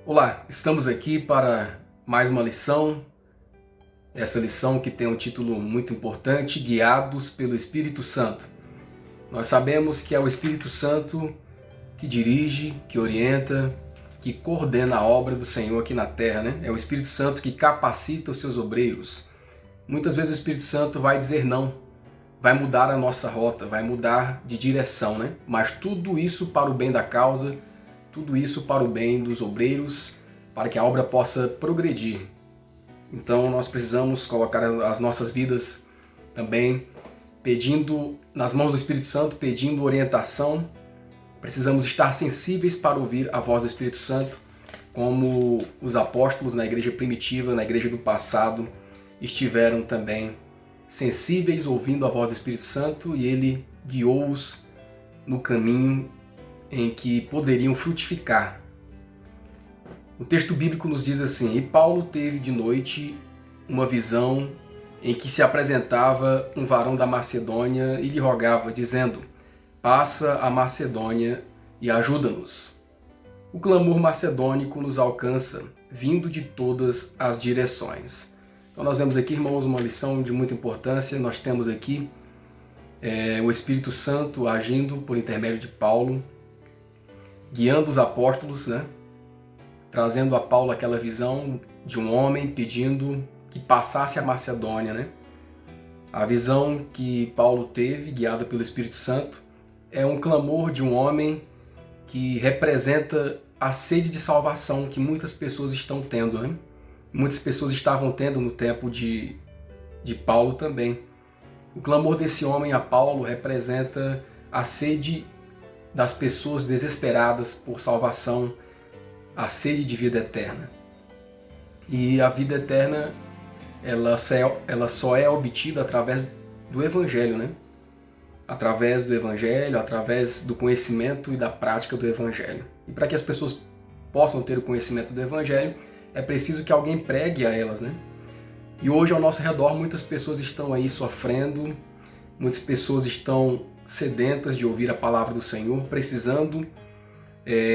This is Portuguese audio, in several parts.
Olá, estamos aqui para mais uma lição, essa lição que tem um título muito importante, Guiados pelo Espírito Santo. Nós sabemos que é o Espírito Santo que dirige, que orienta, que coordena a obra do Senhor aqui na terra, né? É o Espírito Santo que capacita os seus obreiros. Muitas vezes o Espírito Santo vai dizer não, vai mudar a nossa rota, vai mudar de direção, né? Mas tudo isso para o bem da causa, tudo isso para o bem dos obreiros, para que a obra possa progredir. Então nós precisamos colocar as nossas vidas também pedindo nas mãos do Espírito Santo, pedindo orientação. Precisamos estar sensíveis para ouvir a voz do Espírito Santo, como os apóstolos na igreja primitiva, na igreja do passado, estiveram também sensíveis ouvindo a voz do Espírito Santo e ele guiou-os no caminho em que poderiam frutificar. O texto bíblico nos diz assim: E Paulo teve de noite uma visão em que se apresentava um varão da Macedônia e lhe rogava, dizendo: Passa a Macedônia e ajuda-nos. O clamor macedônico nos alcança, vindo de todas as direções. Então nós vemos aqui, irmãos, uma lição de muita importância. Nós temos aqui o Espírito Santo agindo por intermédio de Paulo, guiando os apóstolos, né? Trazendo a Paulo aquela visão de um homem pedindo que passasse a Macedônia, né? A visão que Paulo teve, guiada pelo Espírito Santo, é um clamor de um homem que representa a sede de salvação que muitas pessoas estão tendo, né? Muitas pessoas estavam tendo no tempo de Paulo também. O clamor desse homem a Paulo representa a sede das pessoas desesperadas por salvação, a sede de vida eterna. E a vida eterna, ela só é obtida através do Evangelho, né? Através do Evangelho, através do conhecimento e da prática do Evangelho. E para que as pessoas possam ter o conhecimento do Evangelho, é preciso que alguém pregue a elas, né? E hoje ao nosso redor muitas pessoas estão aí sofrendo, muitas pessoas estão sedentas de ouvir a palavra do Senhor, precisando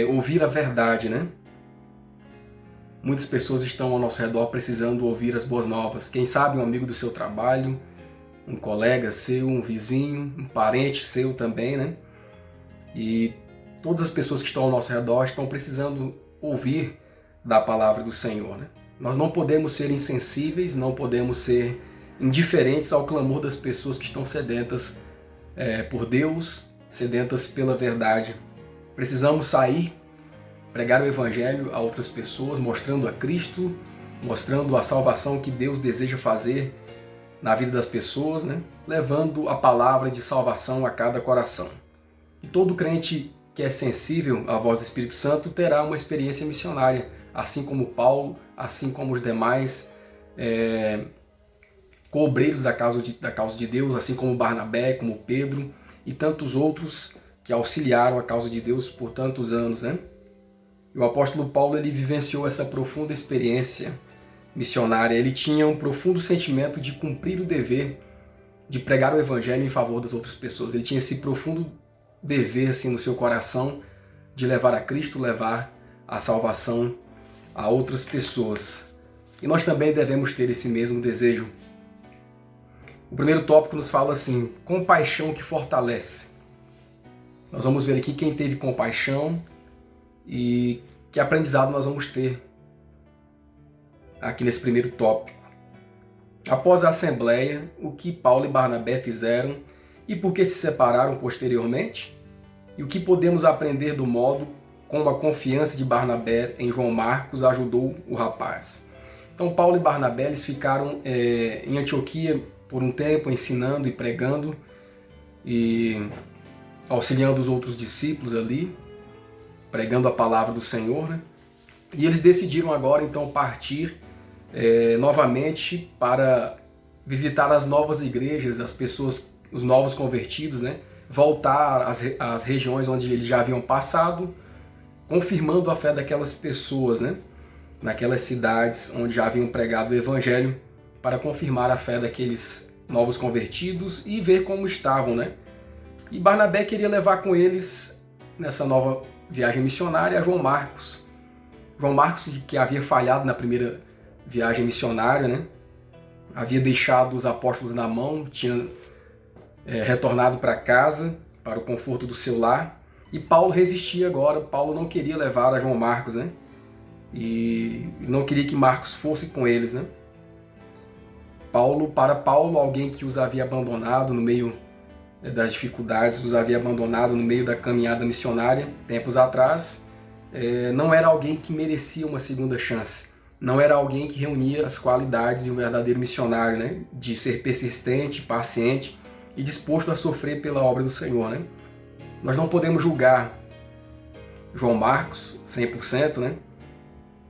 ouvir a verdade, né? Muitas pessoas estão ao nosso redor precisando ouvir as boas novas. Quem sabe um amigo do seu trabalho, um colega seu, um vizinho, um parente seu também, né? E todas as pessoas que estão ao nosso redor estão precisando ouvir da palavra do Senhor, né? Nós não podemos ser insensíveis, não podemos ser indiferentes ao clamor das pessoas que estão sedentas por Deus, sedentas pela verdade. Precisamos sair, pregar o Evangelho a outras pessoas, mostrando a Cristo, mostrando a salvação que Deus deseja fazer na vida das pessoas, né? Levando a palavra de salvação a cada coração. E todo crente que é sensível à voz do Espírito Santo terá uma experiência missionária, assim como Paulo, assim como os demais co-obreiros da causa de Deus, assim como Barnabé, como Pedro e tantos outros que auxiliaram a causa de Deus por tantos anos, né? E o apóstolo Paulo, ele vivenciou essa profunda experiência missionária. Ele tinha um profundo sentimento de cumprir o dever de pregar o Evangelho em favor das outras pessoas. Ele tinha esse profundo dever assim no seu coração de levar a Cristo, levar a salvação a outras pessoas. E nós também devemos ter esse mesmo desejo. O primeiro tópico nos fala assim: compaixão que fortalece. Nós vamos ver aqui quem teve compaixão e que aprendizado nós vamos ter aqui nesse primeiro tópico. Após a assembleia, o que Paulo e Barnabé fizeram e por que se separaram posteriormente? E o que podemos aprender do modo como a confiança de Barnabé em João Marcos ajudou o rapaz? Então Paulo e Barnabé eles ficaram em Antioquia por um tempo ensinando e pregando e auxiliando os outros discípulos ali, pregando a palavra do Senhor, né? E eles decidiram agora então partir novamente para visitar as novas igrejas, as pessoas, os novos convertidos, né? Voltar às regiões onde eles já haviam passado, confirmando a fé daquelas pessoas, né? Naquelas cidades onde já haviam pregado o Evangelho, para confirmar a fé daqueles novos convertidos e ver como estavam, né? E Barnabé queria levar com eles, nessa nova viagem missionária, a João Marcos, João Marcos, que havia falhado na primeira viagem missionária, né? Havia deixado os apóstolos na mão, tinha retornado para casa, para o conforto do seu lar, e Paulo resistia agora. Paulo não queria levar a João Marcos, né? E não queria que Marcos fosse com eles, né? Para Paulo, alguém que os havia abandonado no meio das dificuldades, os havia abandonado no meio da caminhada missionária, tempos atrás, não era alguém que merecia uma segunda chance. Não era alguém que reunia as qualidades de um verdadeiro missionário, né? De ser persistente, paciente e disposto a sofrer pela obra do Senhor, né? Nós não podemos julgar João Marcos 100%, né?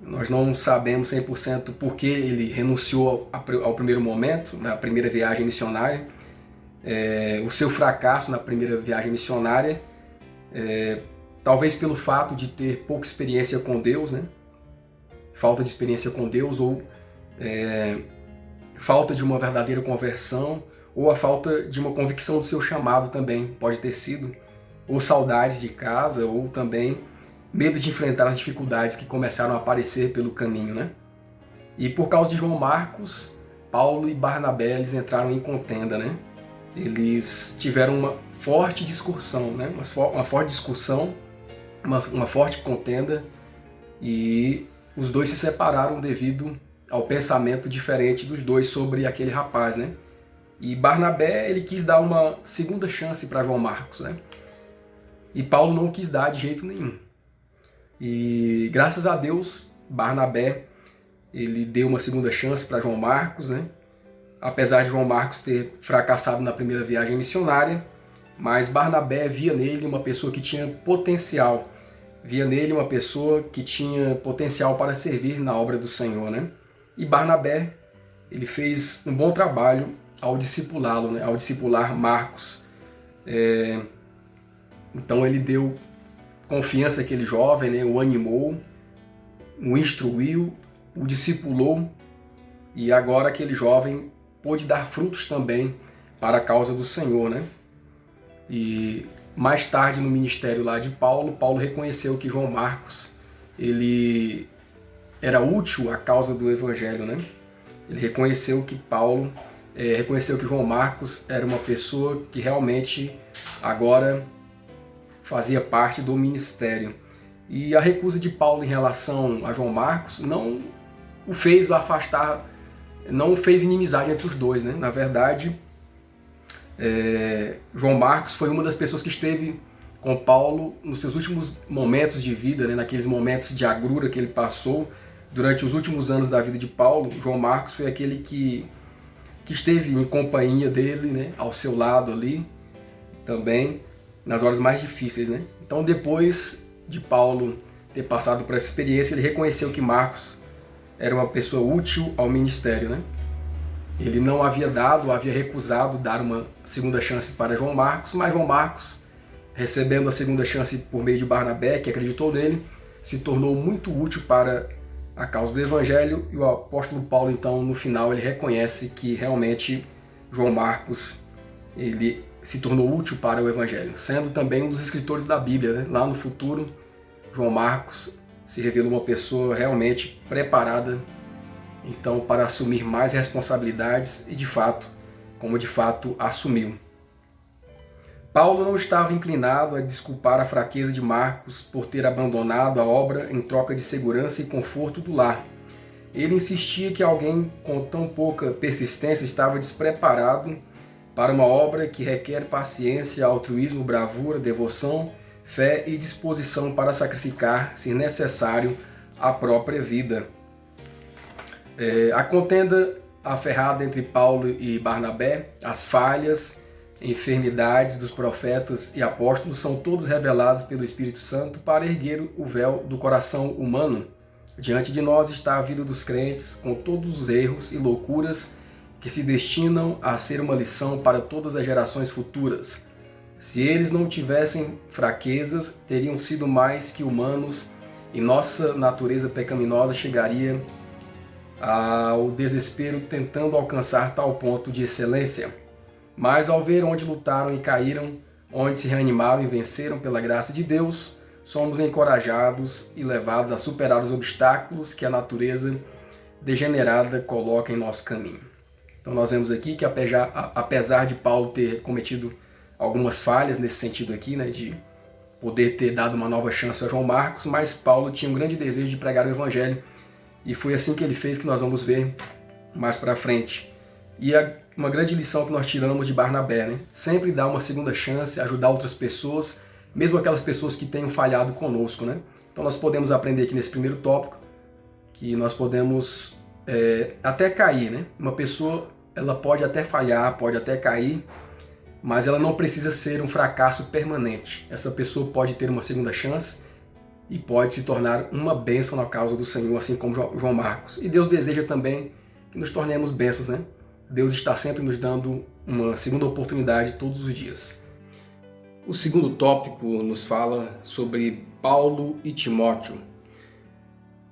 Nós não sabemos 100% por que ele renunciou ao primeiro momento, na primeira viagem missionária. O seu fracasso na primeira viagem missionária, talvez pelo fato de ter pouca experiência com Deus, né? Falta de experiência com Deus, ou falta de uma verdadeira conversão, ou a falta de uma convicção do seu chamado também pode ter sido, ou saudades de casa, ou também medo de enfrentar as dificuldades que começaram a aparecer pelo caminho, né? E por causa de João Marcos, Paulo e Barnabé eles entraram em contenda, né? Eles tiveram uma forte discussão, né? Uma forte discussão, uma forte contenda, e os dois se separaram devido ao pensamento diferente dos dois sobre aquele rapaz, né? E Barnabé ele quis dar uma segunda chance para João Marcos, né? E Paulo não quis dar de jeito nenhum. E graças a Deus, Barnabé ele deu uma segunda chance para João Marcos, né? Apesar de João Marcos ter fracassado na primeira viagem missionária, mas Barnabé via nele uma pessoa que tinha potencial, via nele uma pessoa que tinha potencial para servir na obra do Senhor, né? E Barnabé ele fez um bom trabalho ao discipulá-lo, né? Ao discipular Marcos. Então ele deu confiança àquele jovem, né? O animou, o instruiu, o discipulou, e agora aquele jovem pôde dar frutos também para a causa do Senhor, né? E mais tarde no ministério lá de Paulo, Paulo reconheceu que João Marcos ele era útil à causa do Evangelho, né? Ele reconheceu que reconheceu que João Marcos era uma pessoa que realmente agora fazia parte do ministério. E a recusa de Paulo em relação a João Marcos não o fez afastar, não fez inimizade entre os dois, né? Na verdade, João Marcos foi uma das pessoas que esteve com Paulo nos seus últimos momentos de vida, né? Naqueles momentos de agrura que ele passou durante os últimos anos da vida de Paulo. João Marcos foi aquele que esteve em companhia dele, né? Ao seu lado ali, também nas horas mais difíceis, né? Então, depois de Paulo ter passado por essa experiência, ele reconheceu que Marcos era uma pessoa útil ao ministério, né? Ele não havia recusado dar uma segunda chance para João Marcos, mas João Marcos, recebendo a segunda chance por meio de Barnabé, que acreditou nele, se tornou muito útil para a causa do Evangelho, e o apóstolo Paulo, então, no final, ele reconhece que realmente João Marcos ele se tornou útil para o Evangelho, sendo também um dos escritores da Bíblia, né? Lá no futuro, João Marcos se revelou uma pessoa realmente preparada, então, para assumir mais responsabilidades, e de fato, como de fato assumiu. Paulo não estava inclinado a desculpar a fraqueza de Marcos por ter abandonado a obra em troca de segurança e conforto do lar. Ele insistia que alguém com tão pouca persistência estava despreparado para uma obra que requer paciência, altruísmo, bravura, devoção, fé e disposição para sacrificar, se necessário, a própria vida. A contenda aferrada entre Paulo e Barnabé, as falhas, enfermidades dos profetas e apóstolos são todos revelados pelo Espírito Santo para erguer o véu do coração humano. Diante de nós está a vida dos crentes, com todos os erros e loucuras que se destinam a ser uma lição para todas as gerações futuras. Se eles não tivessem fraquezas, teriam sido mais que humanos, e nossa natureza pecaminosa chegaria ao desespero tentando alcançar tal ponto de excelência. Mas ao ver onde lutaram e caíram, onde se reanimaram e venceram pela graça de Deus, somos encorajados e levados a superar os obstáculos que a natureza degenerada coloca em nosso caminho. Então nós vemos aqui que apesar de Paulo ter cometido algumas falhas nesse sentido aqui, né, de poder ter dado uma nova chance a João Marcos, mas Paulo tinha um grande desejo de pregar o evangelho e foi assim que ele fez, que nós vamos ver mais para frente. E uma grande lição que nós tiramos de Barnabé, né? Sempre dar uma segunda chance, ajudar outras pessoas, mesmo aquelas pessoas que tenham falhado conosco, né? Então nós podemos aprender aqui nesse primeiro tópico que nós podemos até cair, né? Uma pessoa, ela pode até falhar, pode até cair, mas ela não precisa ser um fracasso permanente. Essa pessoa pode ter uma segunda chance e pode se tornar uma bênção na causa do Senhor, assim como João Marcos. E Deus deseja também que nos tornemos bênçãos, né? Deus está sempre nos dando uma segunda oportunidade todos os dias. O segundo tópico nos fala sobre Paulo e Timóteo.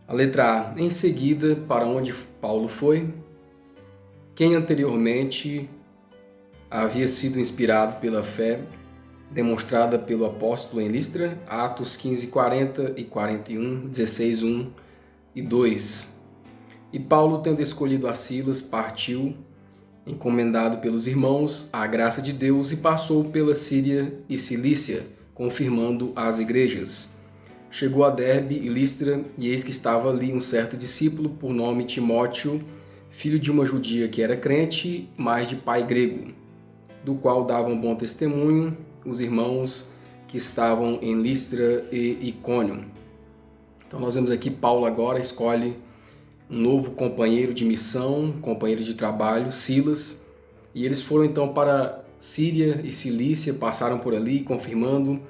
A letra A. Em seguida, para onde Paulo foi, quem anteriormente havia sido inspirado pela fé demonstrada pelo apóstolo em Listra, Atos 15, 40 e 41, 16, 1 e 2. E Paulo, tendo escolhido a Silas, partiu, encomendado pelos irmãos à graça de Deus, e passou pela Síria e Cilícia, confirmando as igrejas. Chegou a Derbe e Listra, e eis que estava ali um certo discípulo, por nome Timóteo, filho de uma judia que era crente, mas de pai grego, do qual davam bom testemunho os irmãos que estavam em Listra e Icônio. Então nós vemos aqui Paulo agora escolhe um novo companheiro de missão, companheiro de trabalho, Silas, e eles foram então para Síria e Cilícia, passaram por ali confirmando,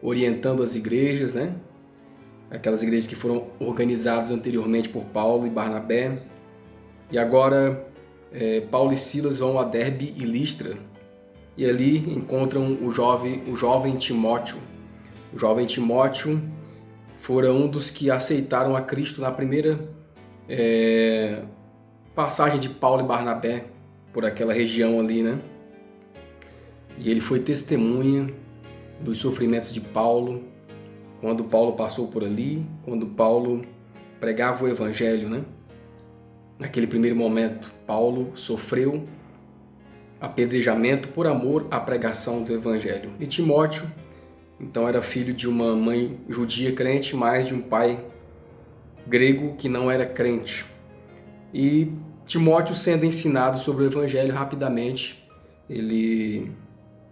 orientando as igrejas, né? Aquelas igrejas que foram organizadas anteriormente por Paulo e Barnabé. E agora Paulo e Silas vão a Derbe e Listra, e ali encontram o jovem Timóteo. O jovem Timóteo fora um dos que aceitaram a Cristo na primeira passagem de Paulo e Barnabé por aquela região ali, né? E ele foi testemunha dos sofrimentos de Paulo, quando Paulo passou por ali, quando Paulo pregava o evangelho, né? Naquele primeiro momento, Paulo sofreu apedrejamento por amor à pregação do evangelho. E Timóteo, então, era filho de uma mãe judia crente, mas de um pai grego que não era crente. E Timóteo, sendo ensinado sobre o evangelho rapidamente, ele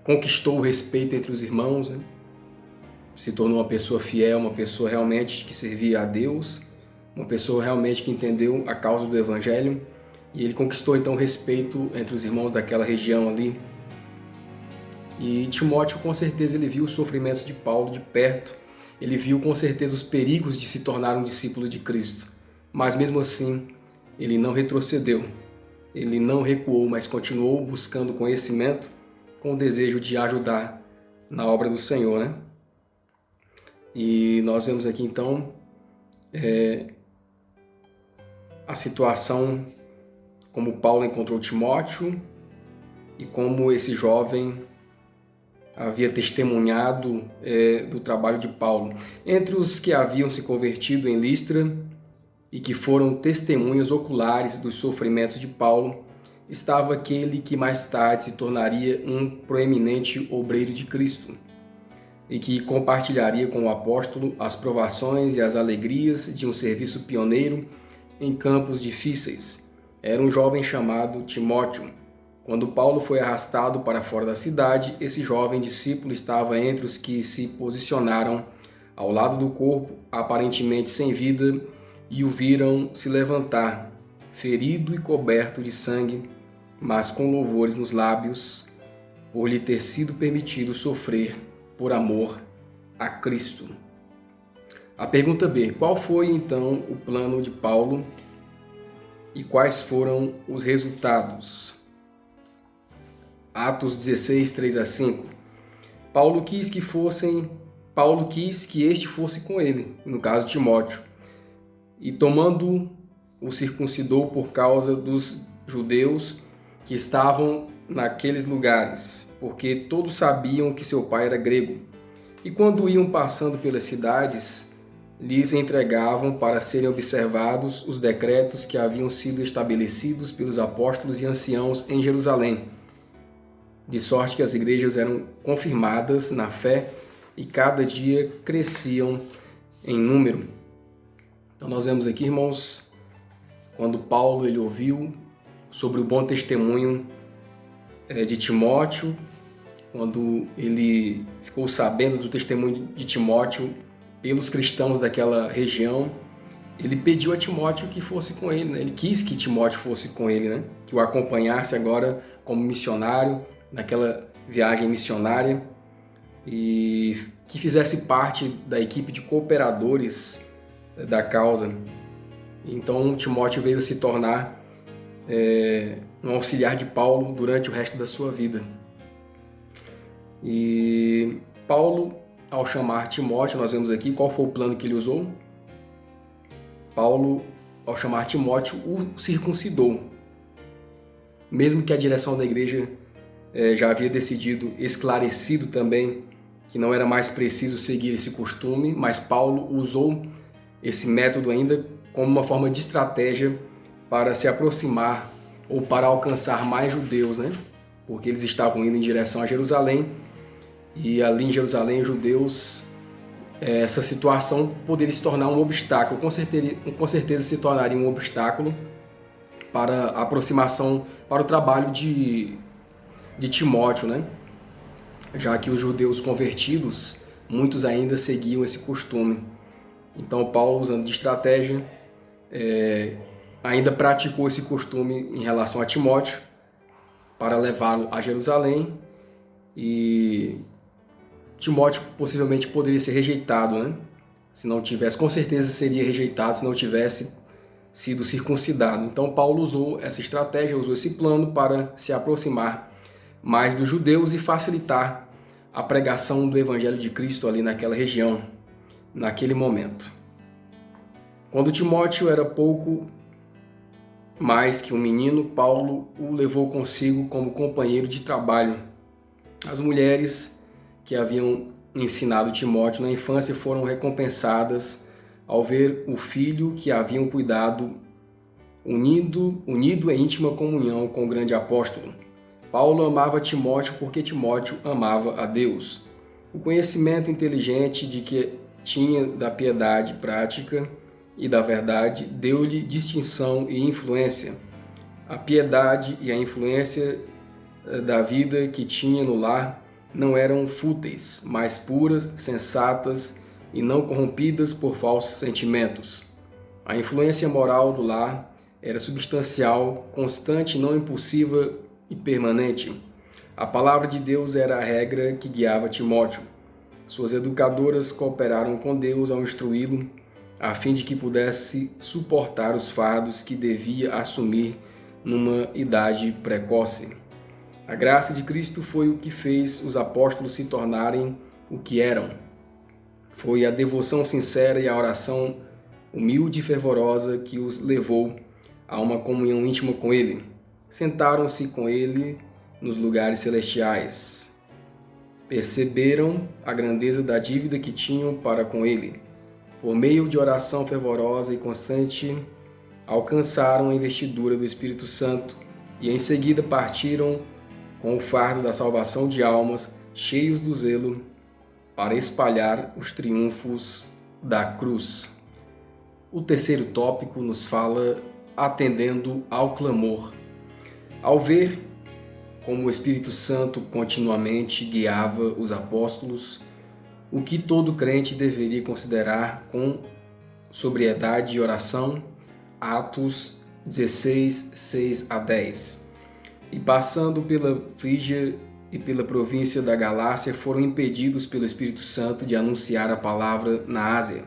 conquistou o respeito entre os irmãos, né? Se tornou uma pessoa fiel, uma pessoa realmente que servia a Deus, uma pessoa realmente que entendeu a causa do evangelho, e ele conquistou então o respeito entre os irmãos daquela região ali. E Timóteo, com certeza, ele viu os sofrimentos de Paulo de perto, ele viu com certeza os perigos de se tornar um discípulo de Cristo, mas mesmo assim ele não retrocedeu, ele não recuou, mas continuou buscando conhecimento com o desejo de ajudar na obra do Senhor, né? E nós vemos aqui então a situação como Paulo encontrou Timóteo e como esse jovem havia testemunhado do trabalho de Paulo. Entre os que haviam se convertido em Listra e que foram testemunhas oculares dos sofrimentos de Paulo, estava aquele que mais tarde se tornaria um proeminente obreiro de Cristo e que compartilharia com o apóstolo as provações e as alegrias de um serviço pioneiro em campos difíceis. Era um jovem chamado Timóteo. Quando Paulo foi arrastado para fora da cidade, esse jovem discípulo estava entre os que se posicionaram ao lado do corpo, aparentemente sem vida, e o viram se levantar, ferido e coberto de sangue, mas com louvores nos lábios, por lhe ter sido permitido sofrer por amor a Cristo. A pergunta B. Qual foi então o plano de Paulo e quais foram os resultados? Atos 16, 3 a 5. Paulo quis que este fosse com ele, no caso de Timóteo, e tomando o circuncidou por causa dos judeus que estavam naqueles lugares, porque todos sabiam que seu pai era grego. E quando iam passando pelas cidades, lhes entregavam para serem observados os decretos que haviam sido estabelecidos pelos apóstolos e anciãos em Jerusalém, de sorte que as igrejas eram confirmadas na fé e cada dia cresciam em número. Então nós vemos aqui, irmãos, quando Paulo ele ouviu sobre o bom testemunho de Timóteo, quando ele ficou sabendo do testemunho de Timóteo pelos cristãos daquela região, ele pediu a Timóteo que fosse com ele, né? Ele quis que Timóteo fosse com ele, né? Que o acompanhasse agora como missionário, naquela viagem missionária, e que fizesse parte da equipe de cooperadores da causa. Então Timóteo veio se tornar um auxiliar de Paulo durante o resto da sua vida. E Paulo, ao chamar Timóteo, nós vemos aqui qual foi o plano que ele usou. Paulo, ao chamar Timóteo, o circuncidou. Mesmo que a direção da igreja já havia decidido, esclarecido também, que não era mais preciso seguir esse costume, mas Paulo usou esse método ainda como uma forma de estratégia para se aproximar ou para alcançar mais judeus, né? Porque eles estavam indo em direção a Jerusalém, e ali em Jerusalém, os judeus, essa situação poderia se tornar um obstáculo, com certeza se tornaria um obstáculo para a aproximação, para o trabalho de Timóteo, né? Já que os judeus convertidos, muitos ainda seguiam esse costume. Então Paulo, usando de estratégia, ainda praticou esse costume em relação a Timóteo para levá-lo a Jerusalém, e Timóteo possivelmente poderia ser rejeitado, né? Se não tivesse, com certeza seria rejeitado se não tivesse sido circuncidado. Então Paulo usou essa estratégia, usou esse plano para se aproximar mais dos judeus e facilitar a pregação do Evangelho de Cristo ali naquela região, naquele momento. Quando Timóteo era pouco mais que um menino, Paulo o levou consigo como companheiro de trabalho. As mulheres que haviam ensinado Timóteo na infância foram recompensadas ao ver o filho que haviam cuidado unido em íntima comunhão com o grande apóstolo. Paulo amava Timóteo porque Timóteo amava a Deus. O conhecimento inteligente de que tinha da piedade prática e da verdade deu-lhe distinção e influência. A piedade e a influência da vida que tinha no lar não eram fúteis, mas puras, sensatas e não corrompidas por falsos sentimentos. A influência moral do lar era substancial, constante, não impulsiva e permanente. A palavra de Deus era a regra que guiava Timóteo. Suas educadoras cooperaram com Deus ao instruí-lo, a fim de que pudesse suportar os fardos que devia assumir numa idade precoce. A graça de Cristo foi o que fez os apóstolos se tornarem o que eram. Foi a devoção sincera e a oração humilde e fervorosa que os levou a uma comunhão íntima com Ele. Sentaram-se com Ele nos lugares celestiais. Perceberam a grandeza da dívida que tinham para com Ele. Por meio de oração fervorosa e constante, alcançaram a investidura do Espírito Santo e em seguida partiram com o fardo da salvação de almas, cheios do zelo, para espalhar os triunfos da cruz. O terceiro tópico nos fala atendendo ao clamor. Ao ver como o Espírito Santo continuamente guiava os apóstolos, o que todo crente deveria considerar com sobriedade e oração, Atos 16, 6 a 10. E passando pela Frígia e pela província da Galácia, foram impedidos pelo Espírito Santo de anunciar a palavra na Ásia.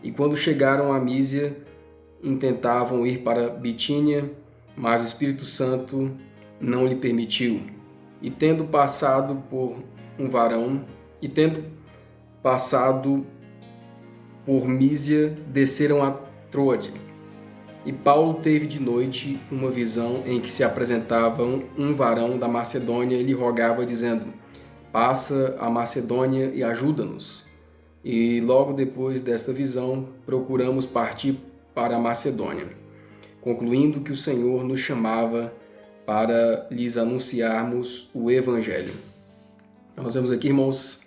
E quando chegaram a Mísia, intentavam ir para Bitínia, mas o Espírito Santo não lhe permitiu. E tendo passado por Mísia, desceram a Troade. E Paulo teve de noite uma visão em que se apresentava um varão da Macedônia e lhe rogava, dizendo: passa a Macedônia e ajuda-nos. E logo depois desta visão, procuramos partir para a Macedônia, concluindo que o Senhor nos chamava para lhes anunciarmos o Evangelho. Nós vemos aqui, irmãos,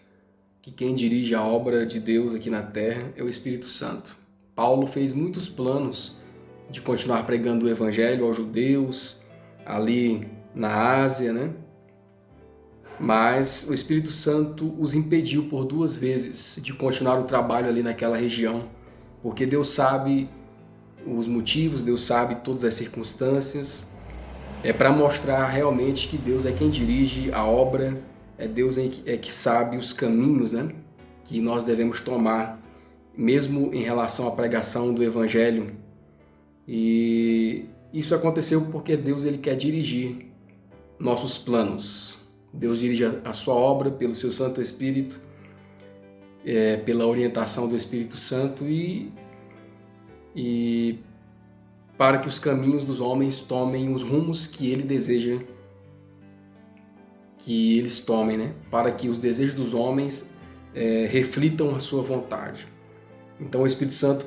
que quem dirige a obra de Deus aqui na terra é o Espírito Santo. Paulo fez muitos planos de continuar pregando o Evangelho aos judeus, ali na Ásia, né? Mas o Espírito Santo os impediu por 2 vezes de continuar o trabalho ali naquela região, porque Deus sabe os motivos, Deus sabe todas as circunstâncias, é para mostrar realmente que Deus é quem dirige a obra, é Deus que sabe os caminhos, né, que nós devemos tomar, mesmo em relação à pregação do Evangelho. E isso aconteceu porque Deus ele quer dirigir nossos planos. Deus dirige a sua obra pelo seu Santo Espírito, pela orientação do Espírito Santo e para que os caminhos dos homens tomem os rumos que ele deseja que eles tomem, né? Para que os desejos dos homens reflitam a sua vontade. Então o Espírito Santo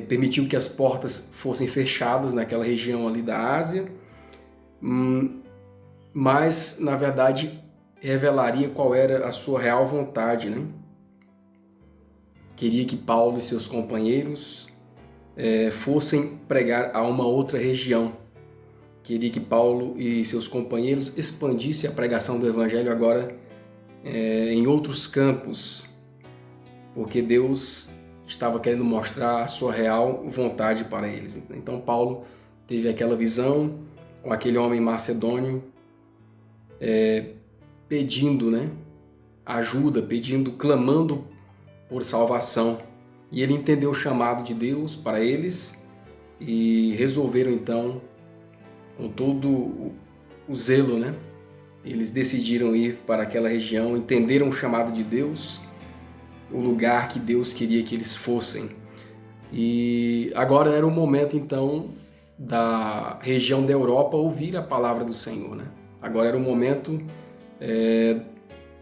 permitiu que as portas fossem fechadas naquela região ali da Ásia, mas na verdade revelaria qual era a sua real vontade, né? Queria que Paulo e seus companheiros fossem pregar a uma outra região. Queria que Paulo e seus companheiros expandissem a pregação do Evangelho agora em outros campos, porque Deus estava querendo mostrar a sua real vontade para eles. Então Paulo teve aquela visão com aquele homem macedônio pedindo, né, ajuda, clamando por salvação. E ele entendeu o chamado de Deus para eles e resolveram então, com todo o zelo, né, eles decidiram ir para aquela região, entenderam o chamado de Deus, o lugar que Deus queria que eles fossem. E agora era o momento então da região da Europa ouvir a palavra do Senhor, né? Agora era o momento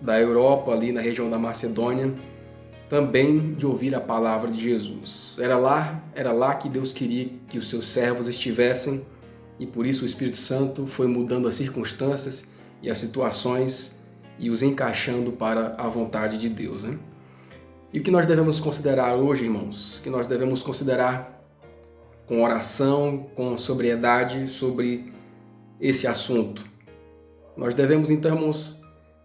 da Europa, ali na região da Macedônia, também de ouvir a palavra de Jesus. Era lá que Deus queria que os seus servos estivessem, e por isso o Espírito Santo foi mudando as circunstâncias e as situações e os encaixando para a vontade de Deus, né? E o que nós devemos considerar hoje, irmãos? Que nós devemos considerar com oração, com sobriedade sobre esse assunto. Nós devemos, então, irmãos,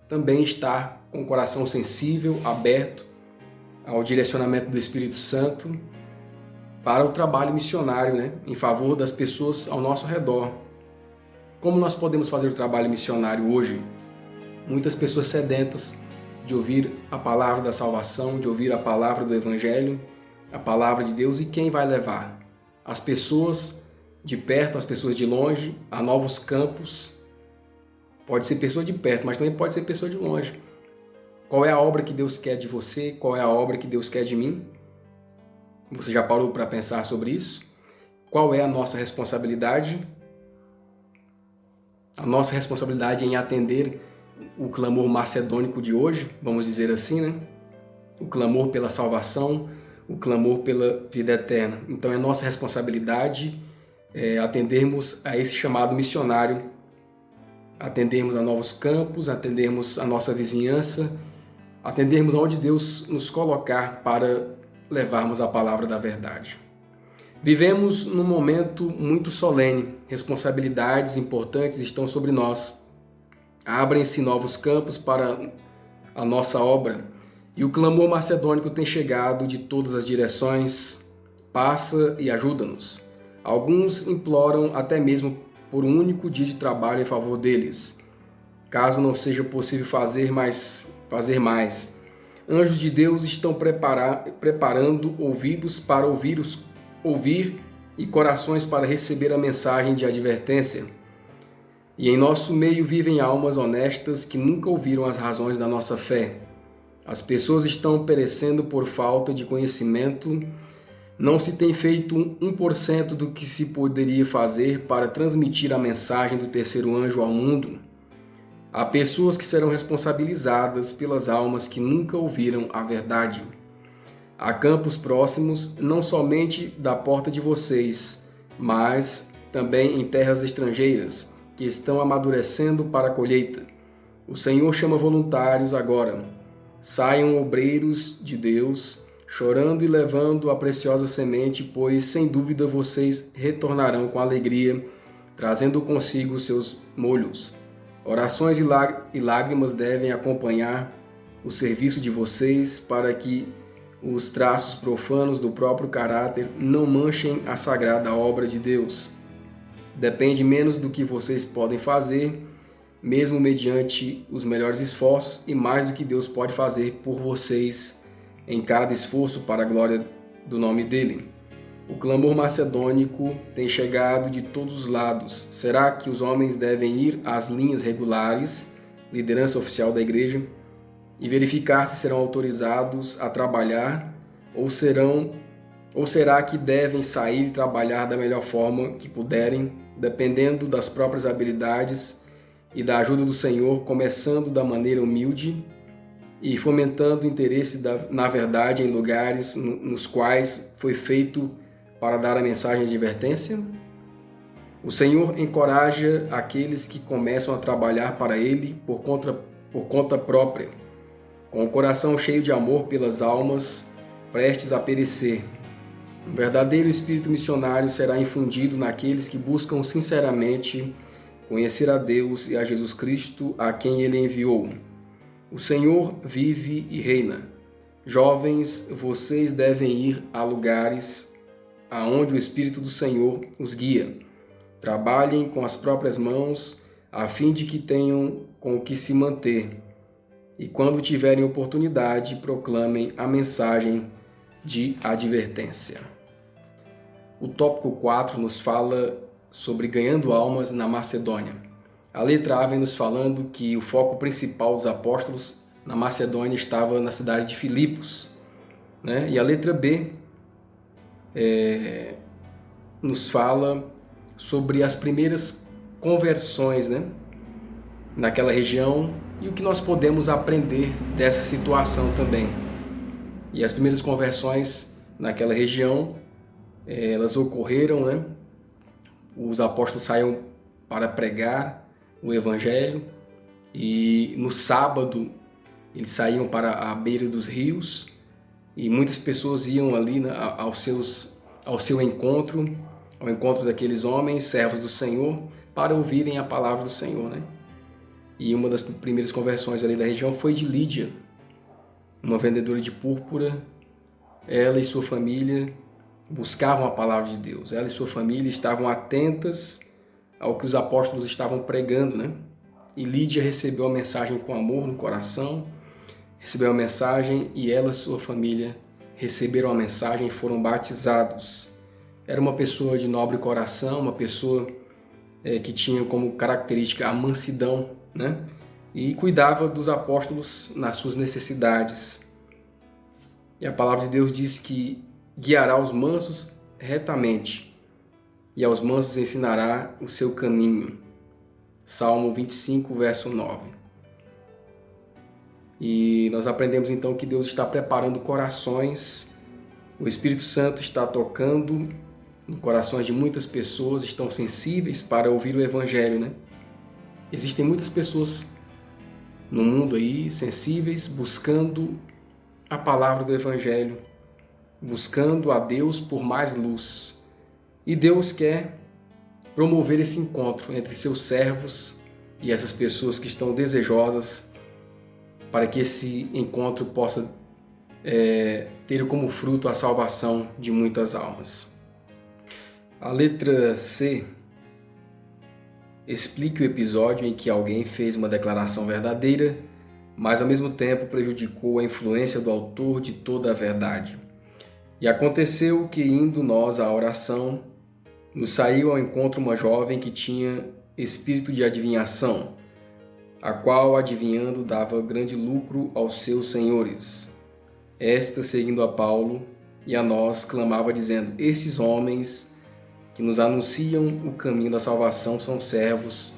também estar com o coração sensível, aberto ao direcionamento do Espírito Santo para o trabalho missionário, né, em favor das pessoas ao nosso redor. Como nós podemos fazer o trabalho missionário hoje? Muitas pessoas sedentas de ouvir a palavra da salvação, de ouvir a palavra do Evangelho, a palavra de Deus, e quem vai levar? As pessoas de perto, as pessoas de longe, a novos campos. Pode ser pessoa de perto, mas também pode ser pessoa de longe. Qual é a obra que Deus quer de você? Qual é a obra que Deus quer de mim? Você já parou para pensar sobre isso? Qual é a nossa responsabilidade? A nossa responsabilidade em atender o clamor macedônico de hoje, vamos dizer assim, né? O clamor pela salvação, o clamor pela vida eterna. Então é nossa responsabilidade atendermos a esse chamado missionário, atendermos a novos campos, atendermos a nossa vizinhança, atendermos aonde Deus nos colocar para levarmos a palavra da verdade. Vivemos num momento muito solene, responsabilidades importantes estão sobre nós. Abrem-se novos campos para a nossa obra e o clamor macedônico tem chegado de todas as direções. Passa e ajuda-nos. Alguns imploram até mesmo por um único dia de trabalho em favor deles, caso não seja possível fazer mais. Anjos de Deus estão preparando ouvidos para ouvir e corações para receber a mensagem de advertência. E em nosso meio vivem almas honestas que nunca ouviram as razões da nossa fé. As pessoas estão perecendo por falta de conhecimento. Não se tem feito 1% do que se poderia fazer para transmitir a mensagem do terceiro anjo ao mundo. Há pessoas que serão responsabilizadas pelas almas que nunca ouviram a verdade. Há campos próximos, não somente da porta de vocês, mas também em terras estrangeiras, que estão amadurecendo para a colheita. O Senhor chama voluntários agora. Saiam obreiros de Deus, chorando e levando a preciosa semente, pois sem dúvida vocês retornarão com alegria, trazendo consigo seus molhos. Orações e lágrimas devem acompanhar o serviço de vocês para que os traços profanos do próprio caráter não manchem a sagrada obra de Deus. Depende menos do que vocês podem fazer, mesmo mediante os melhores esforços, e mais do que Deus pode fazer por vocês em cada esforço para a glória do nome dele. O clamor macedônico tem chegado de todos os lados. Será que os homens devem ir às linhas regulares, liderança oficial da igreja, e verificar se serão autorizados a trabalhar, ou será que devem sair e trabalhar da melhor forma que puderem, dependendo das próprias habilidades e da ajuda do Senhor, começando da maneira humilde e fomentando interesse na verdade em lugares nos quais foi feito para dar a mensagem de advertência? O Senhor encoraja aqueles que começam a trabalhar para Ele por conta própria, com o coração cheio de amor pelas almas prestes a perecer. Um verdadeiro espírito missionário será infundido naqueles que buscam sinceramente conhecer a Deus e a Jesus Cristo, a quem Ele enviou. O Senhor vive e reina. Jovens, vocês devem ir a lugares aonde o Espírito do Senhor os guia. Trabalhem com as próprias mãos, a fim de que tenham com o que se manter. E quando tiverem oportunidade, proclamem a mensagem de advertência. O tópico 4 nos fala sobre ganhando almas na Macedônia. A letra A vem nos falando que o foco principal dos apóstolos na Macedônia estava na cidade de Filipos, né? E a letra B nos fala sobre as primeiras conversões, né, naquela região e o que nós podemos aprender dessa situação também. E as primeiras conversões naquela região, elas ocorreram, né? Os apóstolos saíram para pregar o Evangelho e no sábado eles saíam para a beira dos rios e muitas pessoas iam ali, né, ao seu encontro, ao encontro daqueles homens, servos do Senhor, para ouvirem a palavra do Senhor, né? E uma das primeiras conversões ali da região foi de Lídia, uma vendedora de púrpura. Ela e sua família buscavam a palavra de Deus. Ela e sua família estavam atentas ao que os apóstolos estavam pregando, né? E Lídia recebeu a mensagem com amor no coração, recebeu a mensagem e ela e sua família receberam a mensagem e foram batizados. Era uma pessoa de nobre coração, uma pessoa que tinha como característica a mansidão, né? E cuidava dos apóstolos nas suas necessidades. E a palavra de Deus diz que guiará os mansos retamente, e aos mansos ensinará o seu caminho. Salmo 25, verso 9. E nós aprendemos então que Deus está preparando corações, o Espírito Santo está tocando em corações de muitas pessoas, estão sensíveis para ouvir o Evangelho, né? Existem muitas pessoas no mundo aí, sensíveis, buscando a palavra do Evangelho, buscando a Deus por mais luz. E Deus quer promover esse encontro entre seus servos e essas pessoas que estão desejosas para que esse encontro possa ter como fruto a salvação de muitas almas. A letra C explica o episódio em que alguém fez uma declaração verdadeira, mas ao mesmo tempo prejudicou a influência do autor de toda a verdade. E aconteceu que, indo nós à oração, nos saiu ao encontro uma jovem que tinha espírito de adivinhação, a qual, adivinhando, dava grande lucro aos seus senhores. Esta, seguindo a Paulo e a nós, clamava dizendo: estes homens que nos anunciam o caminho da salvação são servos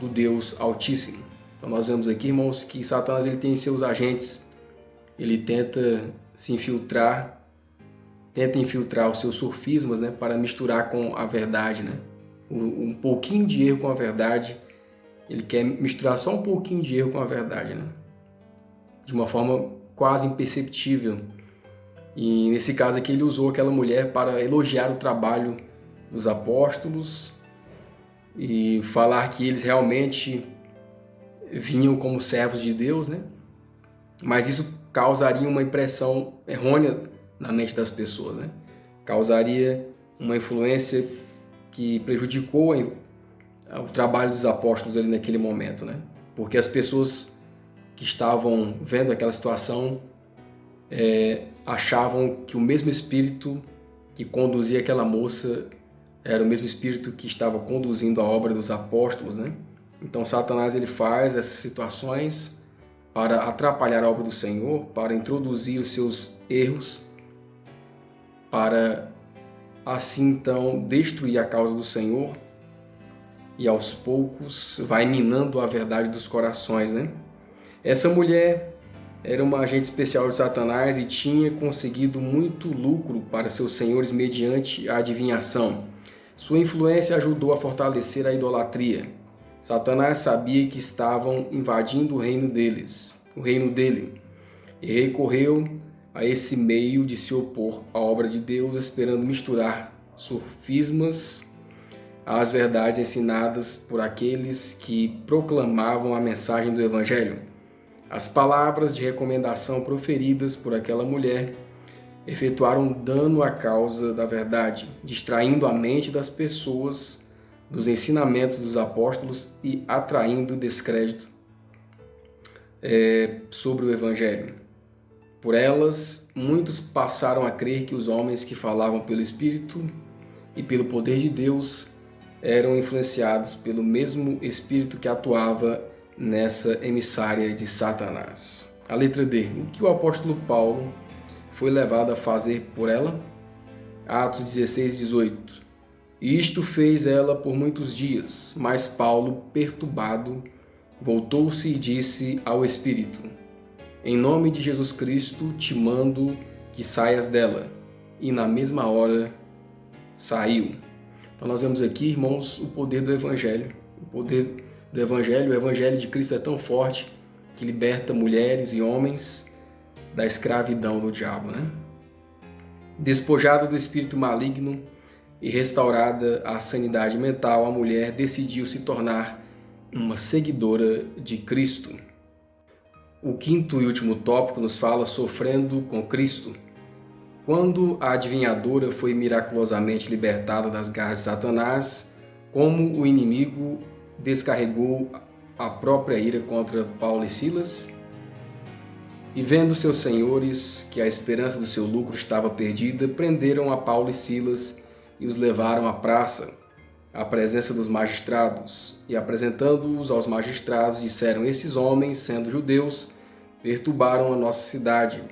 do Deus Altíssimo. Então nós vemos aqui, irmãos, que Satanás ele tem seus agentes, ele tenta infiltrar os seus sofismas, né, para misturar com a verdade, né? Um pouquinho de erro com a verdade, ele quer misturar só um pouquinho de erro com a verdade, né? De uma forma quase imperceptível. E nesse caso aqui ele usou aquela mulher para elogiar o trabalho dos apóstolos e falar que eles realmente vinham como servos de Deus, né? Mas isso causaria uma impressão errônea na mente das pessoas, né? Causaria uma influência que prejudicou o trabalho dos apóstolos ali naquele momento, né? Porque as pessoas que estavam vendo aquela situação achavam que o mesmo espírito que conduzia aquela moça era o mesmo espírito que estava conduzindo a obra dos apóstolos, né? Então Satanás ele faz essas situações para atrapalhar a obra do Senhor, para introduzir os seus erros, para assim então destruir a causa do Senhor e aos poucos vai minando a verdade dos corações, né? Essa mulher era uma agente especial de Satanás e tinha conseguido muito lucro para seus senhores mediante a adivinhação. Sua influência ajudou a fortalecer a idolatria. Satanás sabia que estavam invadindo o reino dele, e recorreu a esse meio de se opor à obra de Deus, esperando misturar sofismas às verdades ensinadas por aqueles que proclamavam a mensagem do Evangelho. As palavras de recomendação proferidas por aquela mulher efetuaram dano à causa da verdade, distraindo a mente das pessoas dos ensinamentos dos apóstolos e atraindo descrédito sobre o Evangelho. Por elas, muitos passaram a crer que os homens que falavam pelo Espírito e pelo poder de Deus eram influenciados pelo mesmo Espírito que atuava nessa emissária de Satanás. A letra D. O que o apóstolo Paulo foi levado a fazer por ela? Atos 16, 18. Isto fez ela por muitos dias, mas Paulo, perturbado, voltou-se e disse ao Espírito: Em nome de Jesus Cristo te mando que saias dela. E na mesma hora saiu. Então nós vemos aqui, irmãos, o poder do Evangelho. O Evangelho de Cristo é tão forte que liberta mulheres e homens da escravidão do diabo, né? Despojada do espírito maligno e restaurada à sanidade mental, a mulher decidiu se tornar uma seguidora de Cristo. O quinto e último tópico nos fala sofrendo com Cristo. Quando a adivinhadora foi miraculosamente libertada das garras de Satanás, como o inimigo descarregou a própria ira contra Paulo e Silas, e vendo seus senhores que a esperança do seu lucro estava perdida, prenderam a Paulo e Silas e os levaram à praça, à presença dos magistrados, e apresentando-os aos magistrados, disseram: Esses homens, sendo judeus, perturbaram a nossa cidade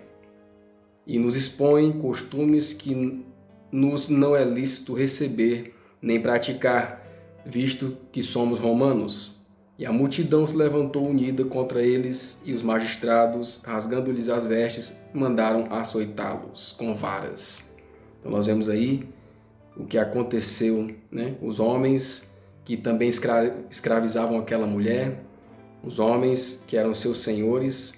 e nos expõem costumes que nos não é lícito receber nem praticar, visto que somos romanos. E a multidão se levantou unida contra eles, e os magistrados, rasgando-lhes as vestes, mandaram açoitá-los com varas. Então nós vemos aí o que aconteceu, né? Os homens que também escravizavam aquela mulher, os homens que eram seus senhores,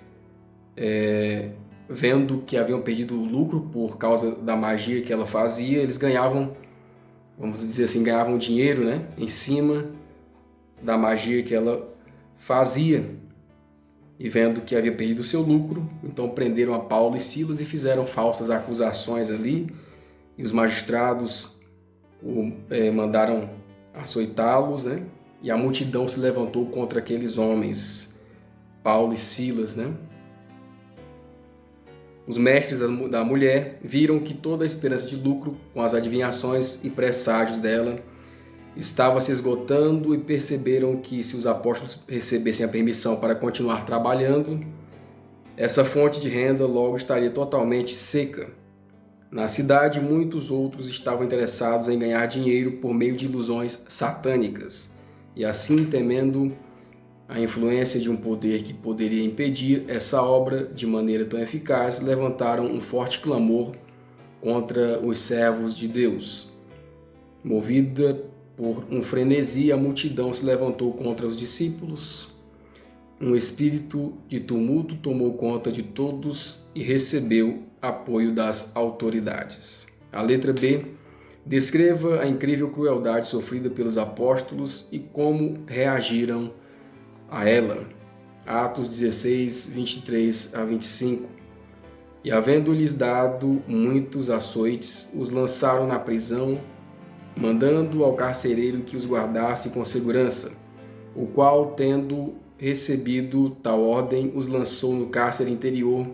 vendo que haviam perdido o lucro por causa da magia que ela fazia, eles ganhavam, vamos dizer assim, ganhavam dinheiro, né? Em cima da magia que ela fazia, e vendo que havia perdido o seu lucro, então prenderam a Paulo e Silas e fizeram falsas acusações ali, e os magistrados mandaram açoitá-los, né? E a multidão se levantou contra aqueles homens, Paulo e Silas, né? Os mestres da mulher viram que toda a esperança de lucro com as adivinhações e presságios dela estava se esgotando, e perceberam que se os apóstolos recebessem a permissão para continuar trabalhando, essa fonte de renda logo estaria totalmente seca. Na cidade, muitos outros estavam interessados em ganhar dinheiro por meio de ilusões satânicas, e assim, temendo a influência de um poder que poderia impedir essa obra de maneira tão eficaz, levantaram um forte clamor contra os servos de Deus. Movida por um frenesi, a multidão se levantou contra os discípulos. Um espírito de tumulto tomou conta de todos e recebeu apoio das autoridades. A letra B. Descreva a incrível crueldade sofrida pelos apóstolos e como reagiram a ela. Atos 16, 23 a 25. E havendo-lhes dado muitos açoites, os lançaram na prisão, mandando ao carcereiro que os guardasse com segurança, o qual, tendo recebido tal ordem, os lançou no cárcere interior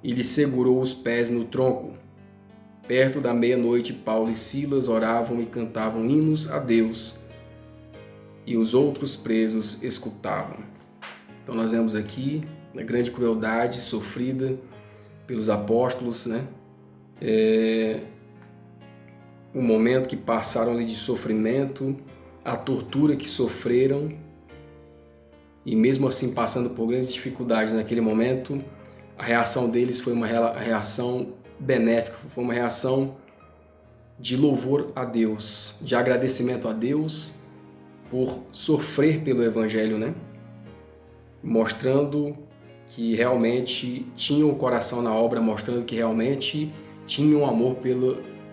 e lhes segurou os pés no tronco. Perto da meia-noite, Paulo e Silas oravam e cantavam hinos a Deus, e os outros presos escutavam. Então nós vemos aqui a grande crueldade sofrida pelos apóstolos, o momento que passaram ali de sofrimento, a tortura que sofreram, e mesmo assim passando por grandes dificuldades naquele momento, a reação deles foi uma reação benéfica, foi uma reação de louvor a Deus, de agradecimento a Deus por sofrer pelo Evangelho, mostrando que realmente tinham o coração na obra, mostrando que realmente tinham amor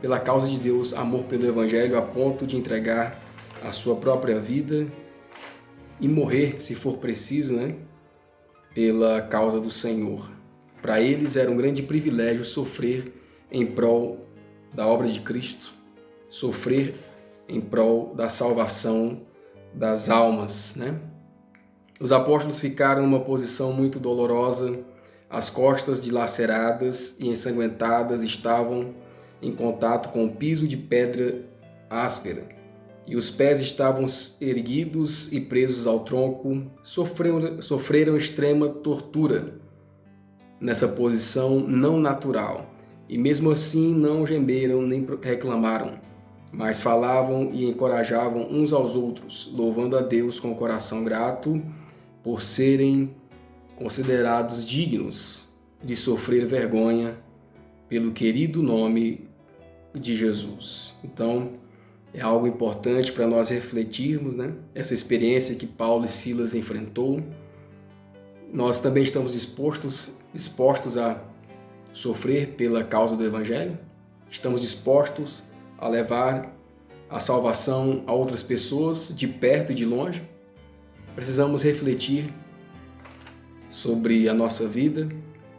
pela causa de Deus, amor pelo Evangelho, a ponto de entregar a sua própria vida e morrer, se for preciso, pela causa do Senhor. Para eles era um grande privilégio sofrer em prol da obra de Cristo, sofrer em prol da salvação das almas, Os apóstolos ficaram numa posição muito dolorosa, as costas dilaceradas e ensanguentadas estavam em contato com o piso de pedra áspera, e os pés estavam erguidos e presos ao tronco, sofreram extrema tortura nessa posição não natural, e mesmo assim não gemeram nem reclamaram, mas falavam e encorajavam uns aos outros, louvando a Deus com o coração grato por serem considerados dignos de sofrer vergonha pelo querido nome de Jesus. Então, é algo importante para nós refletirmos, essa experiência que Paulo e Silas enfrentou. Nós também estamos dispostos a sofrer pela causa do Evangelho? Estamos dispostos a levar a salvação a outras pessoas, de perto e de longe? Precisamos refletir sobre a nossa vida,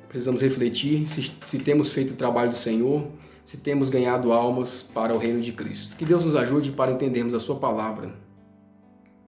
precisamos refletir se temos feito o trabalho do Senhor, se temos ganhado almas para o reino de Cristo. Que Deus nos ajude para entendermos a sua palavra.